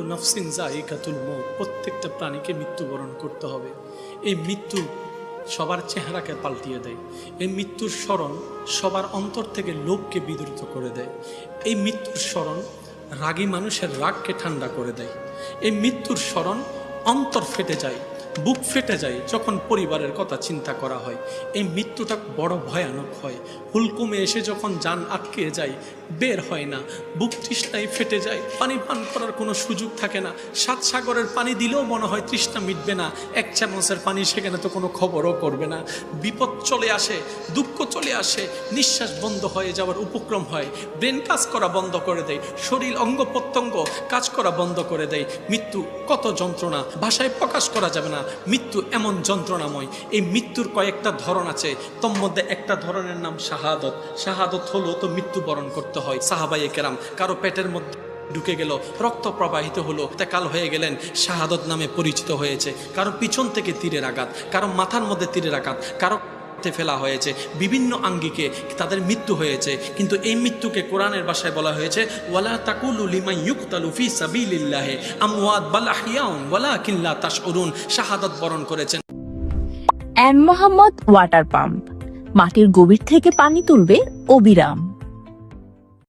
নাফসিন যায়িকাতুল মউত, প্রত্যেকটা প্রাণীকে মৃত্যুবরণ করতে হবে। এই মৃত্যু সবার চেহারাকে পাল্টিয়ে দেয়। এই মৃত্যুর স্মরণ সবার অন্তর থেকে লোভকে বিদ্রুত করে দেয়। এই মৃত্যুর স্মরণ রাগী মানুষের রাগকে ঠান্ডা করে দেয়। এই মৃত্যুর স্মরণ অন্তর ফেটে যায়, বুক ফেটে যায় যখন পরিবারের কথা চিন্তা করা হয়। এই মৃত্যুটা বড় ভয়ানক হয়। হুলকুমে এসে যখন জান আটকে যায়, বের হয় না, বুক তৃষ্ণায় ফেটে যায়, পানি পান করার কোনো সুযোগ থাকে না। 7 সাগরের পানি দিলেও মনে হয় তৃষ্ণা মিটবে না, 1 চামচের পানি সেখানে তো কোনো খবরও করবে না। বিপদ চলে আসে, দুঃখ চলে আসে, নিঃশ্বাস বন্ধ হয়ে যাওয়ার উপক্রম হয়, ব্রেন কাজ করা বন্ধ করে দেয়, শরীর অঙ্গ প্রত্যঙ্গ কাজ করা বন্ধ করে দেয়। মৃত্যু কত যন্ত্রণা, ভাষায় প্রকাশ করা যাবে না। মৃত্যু এমন যন্ত্রণাময়। এই মৃত্যুর কয়েকটা ধরন আছে, তোর মধ্যে একটা ধরনের নাম শাহাদত। শাহাদত হলো তো মৃত্যুবরণ করতে হয়। সাহাবায়ে কেরাম কারো পেটের মধ্যে ঢুকে গেল, রক্ত প্রবাহিত হলো, তেকাল হয়ে গেলেন, শাহাদত নামে পরিচিত হয়েছে। কারো পিছন থেকে তীরের আঘাত, কারো মাথার মধ্যে তীরের আঘাত, কারো ফেলা হয়েছে, বিভিন্ন আঙ্গিকে তাদের মৃত্যু হয়েছে। কিন্তু এই মৃত্যুকে কোরআনের ভাষায় বলা হয়েছে ওয়ালা তাকুলু লিমান ইউকতালু ফি সাবিলিল্লাহি আমওয়াত বাল আহইয়াউন ওয়ালাকিন লা তাশউরুন। শাহাদাত বরণ করেছেন। এন মোহাম্মদ ওয়াটার পাম্প, মাটির গভীর থেকে পানি তুলবে অবিরাম।